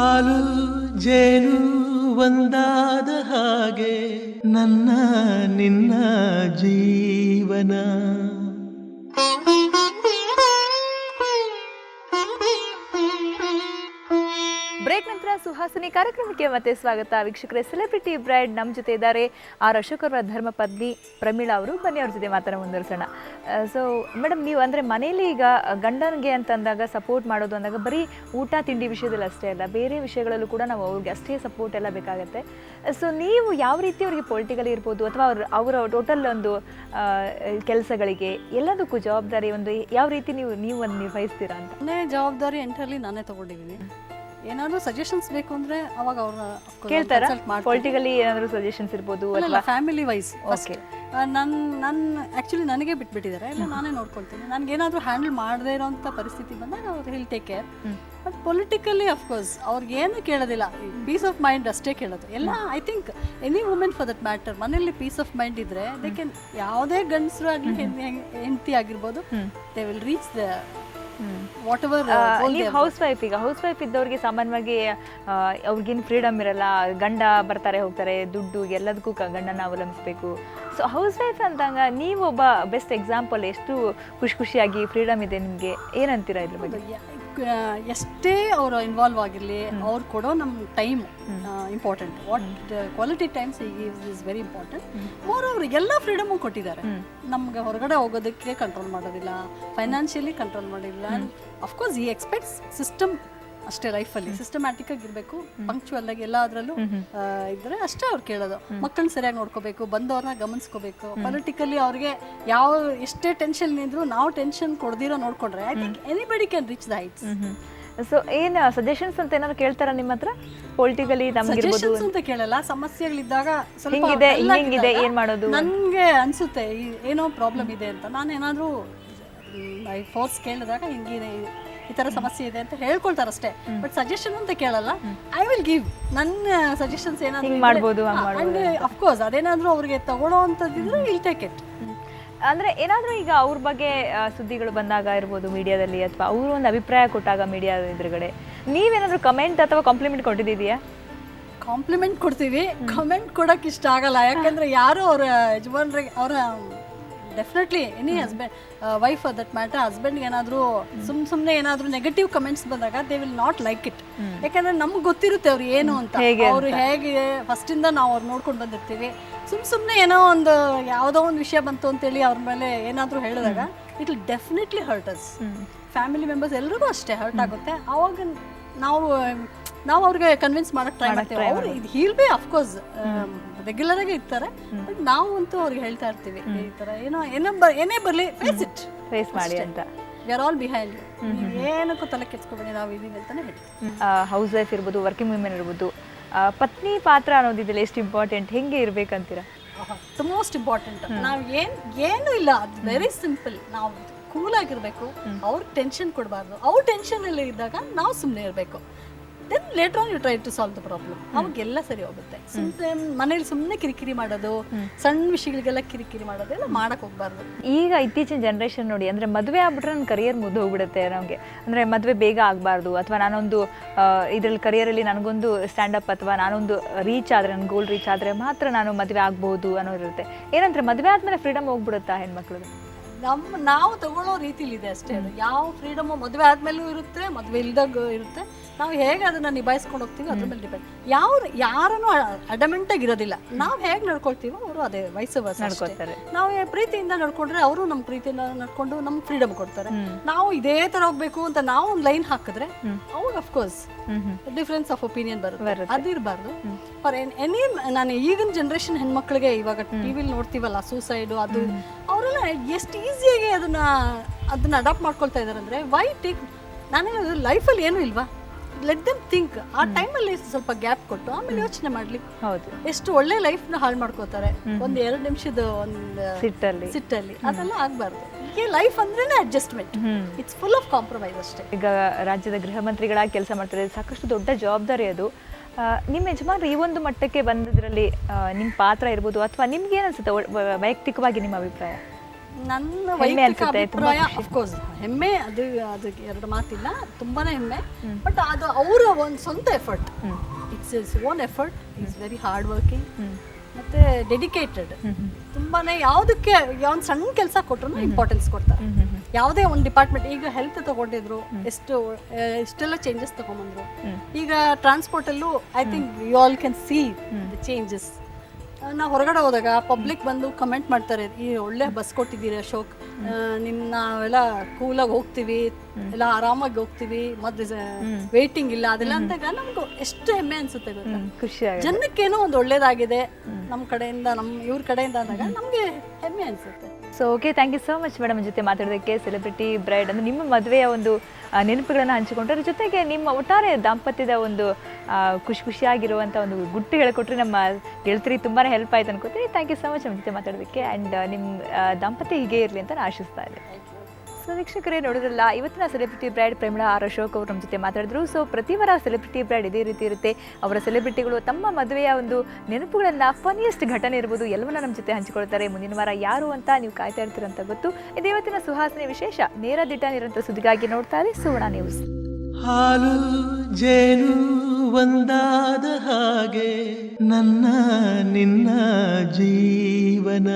ಹಾಲು ಜೇನು ಒಂದಾದ ಹಾಗೆ ನನ್ನ ನಿನ್ನ ಜೀವನ. ಬ್ರೇಕ್ ನಂತರ ಸುಹಾಸಿನಿ ಕಾರ್ಯಕ್ರಮಕ್ಕೆ ಮತ್ತೆ ಸ್ವಾಗತ. ವೀಕ್ಷಕರೇ, ಸೆಲೆಬ್ರಿಟಿ ಬ್ರೈಡ್ ನಮ್ಮ ಜೊತೆ ಇದ್ದಾರೆ. ಆರ್ ಅಶೋಕ್ ಅವರ ಧರ್ಮ ಪತ್ನಿ ಪ್ರಮೀಳಾ ಅವರು. ಬನ್ನಿ ಅವ್ರ ಜೊತೆ ಮಾತನ್ನ ಮುಂದುವರಿಸೋಣ. ಸೊ ಮೇಡಮ್, ನೀವು ಅಂದರೆ ಮನೇಲಿ ಈಗ ಗಂಡನಿಗೆ ಅಂತಂದಾಗ ಸಪೋರ್ಟ್ ಮಾಡೋದು ಅಂದಾಗ ಬರೀ ಊಟ ತಿಂಡಿ ವಿಷಯದಲ್ಲಿ ಅಷ್ಟೇ ಅಲ್ಲ, ಬೇರೆ ವಿಷಯಗಳಲ್ಲೂ ಕೂಡ ನಾವು ಅವ್ರಿಗೆ ಅಷ್ಟೇ ಸಪೋರ್ಟ್ ಎಲ್ಲ ಬೇಕಾಗುತ್ತೆ. ಸೊ ನೀವು ಯಾವ ರೀತಿ ಅವರಿಗೆ ಪೊಲಿಟಿಕಲಿ ಇರ್ಬೋದು ಅಥವಾ ಅವರ ಟೋಟಲ್ ಒಂದು ಕೆಲಸಗಳಿಗೆ ಎಲ್ಲದಕ್ಕೂ ಜವಾಬ್ದಾರಿ ಒಂದು ಯಾವ ರೀತಿ ನೀವು ಒಂದು ನಿರ್ವಹಿಸ್ತೀರಾ ಅಂತ? ನಾನೇ ಜವಾಬ್ದಾರಿ ಎಂಟರಲ್ಲಿ ನಾನೇ ತಗೊಂಡಿದ್ದೀನಿ. ಏನಾದರೂ ಸಜೆಷನ್ಸ್ ಬೇಕು ಅಂದರೆ ಅವಾಗ ಅವ್ರನ್ನ ಕೇಳ್ತಾರಾ? ಪೊಲಿಟಿಕಲಿ ಏನಾದರೂ ಸಜೆಷನ್ಸ್ ಇರ್ಬೋದು ಅಥವಾ ಫ್ಯಾಮಿಲಿ ವೈಸ್. ಓಕೆ, ನನ್ನ ಆ್ಯಕ್ಚುಲಿ ನನಗೆ ಬಿಟ್ಬಿಟ್ಟಿದ್ದಾರೆ, ಇಲ್ಲ ನಾನೇ ನೋಡ್ಕೊಳ್ತೀನಿ. ನನಗೇನಾದರೂ ಹ್ಯಾಂಡಲ್ ಮಾಡದೇ ಇರೋಂಥ ಪರಿಸ್ಥಿತಿ ಬಂದಾಗ ಅವ್ರು will take care. But politically of course ಅವ್ರಿಗೇನು ಕೇಳೋದಿಲ್ಲ, ಪೀಸ್ ಆಫ್ ಮೈಂಡ್ ಅಷ್ಟೇ ಕೇಳೋದು ಎಲ್ಲ. I think any women for that matter, ಮನೇಲಿ ಪೀಸ್ ಆಫ್ ಮೈಂಡ್ ಇದ್ದರೆ ದೇ ಕ್ಯಾನ್, ಯಾವುದೇ ಗಂಡಸರು ಆಗಲಿ ಹೆಂಡತಿ ಆಗಿರ್ಬೋದು, they will reach the what ever. House wife, ಈಗ ಹೌಸ್ ವೈಫ್ ಇದ್ದವ್ರಿಗೆ ಸಾಮಾನ್ಯವಾಗಿ ಅವ್ರಿಗೇನು ಫ್ರೀಡಮ್ ಇರಲ್ಲ. ಗಂಡ ಬರ್ತಾರೆ ಹೋಗ್ತಾರೆ, ದುಡ್ಡು ಎಲ್ಲದಕ್ಕೂ ಗಂಡನ ಅವಲಂಬಿಸಬೇಕು. ಸೊ ಹೌಸ್ ವೈಫ್ ಅಂದಾಗ ನೀವು ಒಬ್ಬ ಬೆಸ್ಟ್ ಎಕ್ಸಾಂಪಲ್. ಎಷ್ಟು ಖುಷಿಯಾಗಿ ಫ್ರೀಡಮ್ ಇದೆ ನಿಮಗೆ, ಏನಂತೀರಾ ಇದ್ರ ಬಗ್ಗೆ? ಎಷ್ಟೇ ಅವರು ಇನ್ವಾಲ್ವ್ ಆಗಿರಲಿ, ಅವ್ರು ಕೊಡೋ ನಮ್ಮ time important. What quality times is very important. More ಎಲ್ಲ ಫ್ರೀಡಮು ಕೊಟ್ಟಿದ್ದಾರೆ ನಮ್ಗೆ. ಹೊರಗಡೆ ಹೋಗೋದಕ್ಕೆ ಕಂಟ್ರೋಲ್ ಮಾಡೋದಿಲ್ಲ, ಫೈನಾನ್ಷಿಯಲಿ ಕಂಟ್ರೋಲ್ ಮಾಡೋದಿಲ್ಲ. ಅಫ್ಕೋರ್ಸ್ ಈ ಎಕ್ಸ್ಪೆಕ್ಟ್ಸ್ ಸಿಸ್ಟಮ್ ಅಷ್ಟೇ, ಲೈಫಲ್ಲಿ ಸಿಸ್ಟಮ್ಯಾಟಿಕ್ ಆಗಿರಬೇಕು, ಪಂಕ್ಚುವಲ್ ಆಗಿ ಎಲ್ಲ ಅದರಲ್ಲೂ ಇದ್ರೆ ಅಷ್ಟೇ ಅವ್ರು ಕೇಳೋದು. ಮಕ್ಕಳನ್ನ ಸರಿಯಾಗಿ ನೋಡ್ಕೋಬೇಕು, ಬಂದವ್ರನ್ನ ಗಮನಿಸ್ಕೋಬೇಕು. ಪೊಲಿಟಿಕಲಿ ಅವ್ರಿಗೆ ಯಾವ ಎಷ್ಟೇ ಟೆನ್ಷನ್ ಇದ್ರು ನಾವು ಟೆನ್ಷನ್ ಕೊಡ್ದಿರೋ ನೋಡ್ಕೊಂಡ್ರೆ I think anybody can reach the heights. So ಏನು ಸಜೆಷನ್ಸ್ ಅಂತ ಏನಾದ್ರು ಕೇಳ್ತಾರಾ ನಿಮ್ಮ ಹತ್ರ? ಪೊಲಿಟಿಕಲಿ ಸಜೆಷನ್ಸ್ ಅಂತ ಕೇಳಲ್ಲ, ಸಮಸ್ಯೆಗಳಿದ್ದಾಗ ಹಿಂಗಿದೆ ಏನ್ ಮಾಡೋದು ನನಗೆ ಅನ್ಸುತ್ತೆ ಏನೋ ಪ್ರಾಬ್ಲಮ್ ಇದೆ ಅಂತ. ನಾನು ಏನಾದರೂ ಫೋರ್ಸ್ ಕೇಳಿದಾಗ ಹಿಂಗಿದೆ, ಈ ಥರ ಸಮಸ್ಯೆ ಇದೆ ಅಂತ ಹೇಳ್ಕೊಳ್ತಾರೆ ಅಷ್ಟೇ. ಬಟ್ ಸಜೆಷನ್ ಅಂತ ಕೇಳಲ್ಲ. ಐ ವಿಲ್ ಗಿವ್ ನನ್ನ ಸಜೆಷನ್ಸ್ ಏನಾದರೂ ಮಾಡ್ಬೋದು. ಅಫ್ಕೋರ್ಸ್ ಅದೇನಾದರೂ ಅವ್ರಿಗೆ ತಗೊಳ್ಳೋ ಅಂಥದ್ದಿದ್ರೆ ವಿಲ್ ಟೇಕ್ ಇಟ್. ಅಂದರೆ ಏನಾದರೂ ಈಗ ಅವ್ರ ಬಗ್ಗೆ ಸುದ್ದಿಗಳು ಬಂದಾಗ ಇರ್ಬೋದು ಮೀಡಿಯಾದಲ್ಲಿ, ಅಥವಾ ಅವರು ಒಂದು ಅಭಿಪ್ರಾಯ ಕೊಟ್ಟಾಗ ಮೀಡಿಯಾ ಎದುರುಗಡೆ ನೀವೇನಾದರೂ ಕಮೆಂಟ್ ಅಥವಾ ಕಾಂಪ್ಲಿಮೆಂಟ್ ಕೊಟ್ಟಿದ್ದೀಯಾ? ಕಾಂಪ್ಲಿಮೆಂಟ್ ಕೊಡ್ತೀವಿ, ಕಮೆಂಟ್ ಕೊಡೋಕೆ ಇಷ್ಟ ಆಗಲ್ಲ. ಯಾಕಂದರೆ ಯಾರು ಅವರ ಯಜಮಾನ್ರಿಗೆ ಅವರ definitely any husband wife for that matter, ಹಸ್ಬೆಂಡ್ಗೆ ಏನಾದರೂ ಸುಮ್ಮನೆ ಏನಾದರೂ ನೆಗೆಟಿವ್ ಕಮೆಂಟ್ಸ್ ಬಂದಾಗ they will not like it. ಯಾಕಂದರೆ ನಮ್ಗೆ ಗೊತ್ತಿರುತ್ತೆ ಅವ್ರು ಏನು ಅಂತ, ಅವರು ಹೇಗೆ ಫಸ್ಟಿಂದ ನಾವು ಅವ್ರು ನೋಡ್ಕೊಂಡು ಬಂದಿರ್ತೀವಿ. ಸುಮ್ಮನೆ ಏನೋ ಒಂದು ಯಾವುದೋ ಒಂದು ವಿಷಯ ಬಂತು ಅಂತೇಳಿ ಅವ್ರ ಮೇಲೆ ಏನಾದರೂ ಹೇಳಿದಾಗ it will definitely hurt us. Family members ಎಲ್ರಿಗೂ ಅಷ್ಟೇ ಹರ್ಟ್ ಆಗುತ್ತೆ. ಆವಾಗ ನಾವು ಅವ್ರಿಗೆ ಕನ್ವಿನ್ಸ್ ಮಾಡೋಕ್ಕೆ ಟ್ರೈ ಮಾಡ್ತೀವಿ. ಅವ್ರು ಇದು ಹೀಲ್ ಬಿ ಅಫ್ಕೋರ್ಸ್ ರೆಗ್ಯುಲರ್ ಆಗಿ ಇರ್ತಾರೆ, ಬಟ್ ನಾವು ಅಂತೂ ಅವ್ರಿಗೆ ಹೇಳ್ತಾ ಇರ್ತೀವಿ ಈ ಥರ ಏನೇ ಬರಲಿ ಫೇಸ್ ಮಾಡಿ ಅಂತ. ವಿ ಆರ್ ಆಲ್ ಬಿಹೈಂಡ್, ಏನಕ್ಕೂ ತಲೆ ಕೆಡ್ಸ್ಕೊಬೇಡಿ, ನಾವು ಇದೀವಿ ಅಂತಾನೆ ಹೇಳ್ತೀವಿ. ಹೌಸ್ ವೈಫ್ ಇರ್ಬೋದು, ವರ್ಕಿಂಗ್ ವುಮೆನ್ ಇರ್ಬೋದು, ಪತ್ನಿ ಪಾತ್ರ ಅನ್ನೋದಿದೆಯಲ್ಲ ಎಷ್ಟು ಇಂಪಾರ್ಟೆಂಟ್, ಹೆಂಗೆ ಇರ್ಬೇಕಂತೀರಾ? The most important. ನಾವು ಏನು ಇಲ್ಲ, ಅದು ವೆರಿ ಸಿಂಪಲ್. ನಾವು ಕೂಲ್ ಆಗಿರಬೇಕು, ಅವ್ರಿಗೆ ಟೆನ್ಷನ್ ಕೊಡಬಾರ್ದು. ಅವ್ರು ಟೆನ್ಷನಲ್ಲಿ ಇದ್ದಾಗ ನಾವು ಸುಮ್ಮನೆ ಇರಬೇಕು. Then later on you try to solve the problem. ಅವಾಗೆಲ್ಲ ಸರಿ ಹೋಗುತ್ತೆ. ಮನೇಲಿ ಸುಮ್ಮನೆ ಕಿರಿಕಿರಿ ಮಾಡೋದು, ಸಣ್ಣ ವಿಷಯಗಳಿಗೆಲ್ಲ ಕಿರಿಕಿರಿ ಮಾಡೋದು ಎಲ್ಲ ಮಾಡಕ್ಕೆ ಹೋಗ್ಬಾರ್ದು. ಈಗ ಇತ್ತೀಚಿನ ಜನ್ರೇಷನ್ ನೋಡಿ, ಅಂದರೆ ಮದುವೆ ಆಗ್ಬಿಟ್ರೆ ನನ್ನ ಕರಿಯರ್ ಮುದ್ದು ಹೋಗ್ಬಿಡುತ್ತೆ ನಮಗೆ. ಅಂದರೆ ಮದುವೆ ಬೇಗ ಆಗಬಾರ್ದು, ಅಥವಾ ನಾನೊಂದು ಇದರಲ್ಲಿ ಕರಿಯರಲ್ಲಿ ನನಗೊಂದು ಸ್ಟ್ಯಾಂಡಪ್ ಅಥವಾ ನಾನೊಂದು ರೀಚ್ ಆದರೆ, ನನ್ನ ಗೋಲ್ ರೀಚ್ ಆದರೆ ಮಾತ್ರ ನಾನು ಮದುವೆ ಆಗ್ಬೋದು ಅನ್ನೋದಿರುತ್ತೆ. ಏನಂದ್ರೆ ಮದುವೆ ಆದಮೇಲೆ ಫ್ರೀಡಮ್ ಹೋಗ್ಬಿಡುತ್ತಾ ಹೆಣ್ಮಕ್ಳು? ನಾವು ತಗೊಳ್ಳೋ ರೀತಿಲಿದೆ ಅಷ್ಟೇ. ಅದು ಯಾವ ಫ್ರೀಡಮು ಮದುವೆ ಆದಮೇಲೂ ಇರುತ್ತೆ, ಮದುವೆ ಇಲ್ದಾಗ ಇರುತ್ತೆ. ನಾವು ಹೇಗೆ ಅದನ್ನು ನಿಭಾಯಿಸ್ಕೊಂಡು ಹೋಗ್ತೀವಿ ಅದ್ರ ಮೇಲೆ ಡಿಪೆಂಡ್. ಯಾರನ್ನು ಅಡಮೆಂಟಾಗಿ ಇರೋದಿಲ್ಲ. ನಾವು ಹೇಗೆ ನಡ್ಕೊಳ್ತೀವೋ ಅವರು ಅದೇ ವಯಸ್ಸು ನಡ್ಕೊಳ್ತಾರೆ. ನಾವು ಪ್ರೀತಿಯಿಂದ ನಡ್ಕೊಂಡ್ರೆ ಅವರು ನಮ್ಮ ಪ್ರೀತಿಯಿಂದ ನಡ್ಕೊಂಡು ನಮ್ಗೆ ಫ್ರೀಡಮ್ ಕೊಡ್ತಾರೆ. ನಾವು ಇದೇ ಥರ ಹೋಗ್ಬೇಕು ಅಂತ ನಾವು ಒಂದು ಲೈನ್ ಹಾಕಿದ್ರೆ ಅವಾಗ ಅಫ್ಕೋರ್ಸ್ ಡಿಫ್ರೆನ್ಸ್ ಆಫ್ ಒಪಿನಿಯನ್ ಬರುತ್ತೆ. ಅದಿರಬಾರ್ದು. ಫಾರ್ ಎನಿ ನಾನು ಈಗಿನ ಜನ್ರೇಷನ್ ಹೆಣ್ಮಕ್ಳಿಗೆ ಇವಾಗ ಟಿವಿಲಿ ನೋಡ್ತೀವಲ್ಲ, ಸೂಸೈಡು ಅದು, ಅವರೆಲ್ಲ ಎಷ್ಟು ಈಸಿಯಾಗಿ ಅದನ್ನ ಅಡಾಪ್ಟ್ ಮಾಡ್ಕೊಳ್ತಾ ಇದ್ದಾರೆ. ಅಂದರೆ ವೈ ಟೇಕ್, ನಾನೇ ಲೈಫಲ್ಲಿ ಏನೂ ಇಲ್ವಾ, ಲೆಟ್ ದೆಮ್ ಥಿಂಕ್. ಆ ಟೈಮಲ್ಲಿ ಸ್ವಲ್ಪ ಗ್ಯಾಪ್ ಕೊಟ್ಟು ಆಮೇಲೆ ಯೋಚನೆ ಮಾಡಲಿ. ಹೌದು, ಎಷ್ಟು ಒಳ್ಳೆ ಲೈಫ್ನ ಹಾಳು ಮಾಡ್ಕೋತಾರೆ ಒಂದು 2 ನಿಮಿಷದ ಒಂದು ಸಿಟ್ಟಲ್ಲಿ. ಅದೆಲ್ಲ ಆಗಬಾರ್ದು. ಈ ಲೈಫ್ ಅಂದ್ರೇನೆ adjustment, it's full of compromise ಅಷ್ಟೇ. ಈಗ ರಾಜ್ಯದ ಗೃಹ ಮಂತ್ರಿಗಳಾಗಿ ಕೆಲಸ ಮಾಡ್ತಾರೆ, ಸಾಕಷ್ಟು ದೊಡ್ಡ ಜವಾಬ್ದಾರಿ ಅದು. ನಿಮ್ಮ ಯಜಮಾನ್ರು ಈ ಒಂದು ಮಟ್ಟಕ್ಕೆ ಬಂದಿದ್ರಲ್ಲಿ ನಿಮ್ಮ ಪಾತ್ರ ಇರ್ಬೋದು, ಅಥವಾ ನಿಮ್ಗೆ ಏನು ಅನ್ಸುತ್ತೆ ವೈಯಕ್ತಿಕವಾಗಿ ನಿಮ್ಮ ಅಭಿಪ್ರಾಯ? ನನ್ನ ಹೆಮ್ಮೆ ವೈಯಕ್ತಿಕ ಅನ್ಸುತ್ತೆ, ತುಂಬಾ ಅಭಿಪ್ರಾಯ ಅಫ್ಕೋರ್ಸ್ ಹೆಮ್ಮೆ, ಅದಕ್ಕೆ ಎರಡು ಮಾತಿಲ್ಲ, ತುಂಬಾನೇ ಹೆಮ್ಮೆ. ಬಟ್ ಅದು ಅವರ ಒಂದು ಸ್ವಂತ effort, its own effort, it's very hard working ಮತ್ತೆ ಡೆಡಿಕೇಟೆಡ್. ತುಂಬಾನೇ ಯಾವುದಕ್ಕೆ ಒಂದು ಸಣ್ಣ ಕೆಲಸ ಕೊಟ್ಟರು ಇಂಪಾರ್ಟೆನ್ಸ್ ಕೊಡ್ತಾರೆ. ಯಾವುದೇ ಒಂದು ಡಿಪಾರ್ಟ್ಮೆಂಟ್, ಈಗ ಹೆಲ್ತ್ ತಗೊಂಡಿದ್ರು, ಎಷ್ಟೆಲ್ಲ ಚೇಂಜಸ್ ತಗೊಂಡ್ಬಂದ್ರು. ಈಗ ಟ್ರಾನ್ಸ್ಪೋರ್ಟಲ್ಲೂ I think you all can see the changes. ನಾವು ಹೊರಗಡೆ ಹೋದಾಗ ಪಬ್ಲಿಕ್ ಬಂದು ಕಮೆಂಟ್ ಮಾಡ್ತಾರೆ, ಈ ಒಳ್ಳೆ ಬಸ್ ಕೊಟ್ಟಿದ್ದೀರಿ ಅಶೋಕ್, ನಾವೆಲ್ಲ ಕೂಲಾಗಿ ಹೋಗ್ತೀವಿ, ಎಲ್ಲ ಆರಾಮಾಗಿ ಹೋಗ್ತೀವಿ, ಮತ್ತೆ ವೇಟಿಂಗ್ ಇಲ್ಲ ಅದೆಲ್ಲ ಅಂದಾಗ ನಮ್ಗೆ ಎಷ್ಟು ಹೆಮ್ಮೆ ಅನ್ಸುತ್ತೆ ಗೊತ್ತಾ. ಖುಷಿ ಜನಕ್ಕೇನೋ ಒಂದು ಒಳ್ಳೇದಾಗಿದೆ ನಮ್ಮ ಕಡೆಯಿಂದ, ಇವ್ರ ಕಡೆಯಿಂದ ಅಂದಾಗ ನಮಗೆ ಹೆಮ್ಮೆ ಅನ್ಸುತ್ತೆ. So okay, thank you so much madam ಜೊತೆ ಮಾತಾಡೋದಕ್ಕೆ. ಸೆಲೆಬ್ರಿಟಿ ಬ್ರೈಡ್ ಅಂದರೆ ನಿಮ್ಮ ಮದುವೆಯ ಒಂದು ನೆನಪುಗಳನ್ನು ಹಂಚಿಕೊಂಡ್ರೆ, ಜೊತೆಗೆ ನಿಮ್ಮ ಒಟ್ಟಾರೆ ದಾಂಪತ್ಯದ ಒಂದು ಖುಷಿಯಾಗಿರುವಂಥ ಒಂದು ಗುಟ್ಟು ಹೇಳಿಕೊಟ್ರೆ ನಮ್ಮ ಗೆಳತಿರಿಗೆ ತುಂಬಾ ಹೆಲ್ಪ್ ಆಯ್ತು ಅನ್ಕೋತೀನಿ. ಥ್ಯಾಂಕ್ ಯು ಸೊ ಮಚ್ ನಮ್ಮ ಜೊತೆ ಮಾತಾಡೋದಕ್ಕೆ. ಆ್ಯಂಡ್ ನಿಮ್ಮ ದಾಂಪತ್ಯ ಹೀಗೆ ಇರಲಿ ಅಂತ ನಾನು ಆಶಿಸ್ತಾ ಇದ್ದೆ. ಸೊ ವೀಕ್ಷಕರೇ, ನೋಡಿದ್ರಲ್ಲ ಇವತ್ತಿನ celebrity bride Pramila R Ashok ಅವರು ನಮ್ಮ ಜೊತೆ ಮಾತಾಡಿದ್ರು. ಸೊ ಪ್ರತಿ ವಾರ ಸೆಲೆಬ್ರಿಟಿ ಬ್ರೈಡ್ ಇದೇ ರೀತಿ ಇರುತ್ತೆ. ಅವರ ಸೆಲೆಬ್ರಿಟಿಗಳು ತಮ್ಮ ಮದುವೆಯ ಒಂದು ನೆನಪುಗಳನ್ನು, ಫನಿಯೆಸ್ಟ್ ಘಟನೆ ಇರ್ಬೋದು, ಎಲ್ಲವನ್ನ ನಮ್ಮ ಜೊತೆ ಹಂಚಿಕೊಳ್ತಾರೆ. ಮುಂದಿನ ವಾರ ಯಾರು ಅಂತ ನೀವು ಕಾಯ್ತಾ ಇರ್ತೀರಂತ ಗೊತ್ತು. ಇದು ಇವತ್ತಿನ ಸುಹಾಸಿನಿ ವಿಶೇಷ. ನೇರ ದಿಟ್ಟ ನಿರಂತರ ಸುದ್ದಿಗಾಗಿ ನೋಡ್ತಾ ಇರಿ ಸುವರ್ಣ ನ್ಯೂಸ್. ಹಾಲು ಜೇನು ಒಂದಾದ ಹಾಗೆ ನನ್ನ ನಿನ್ನ ಜೀವನ.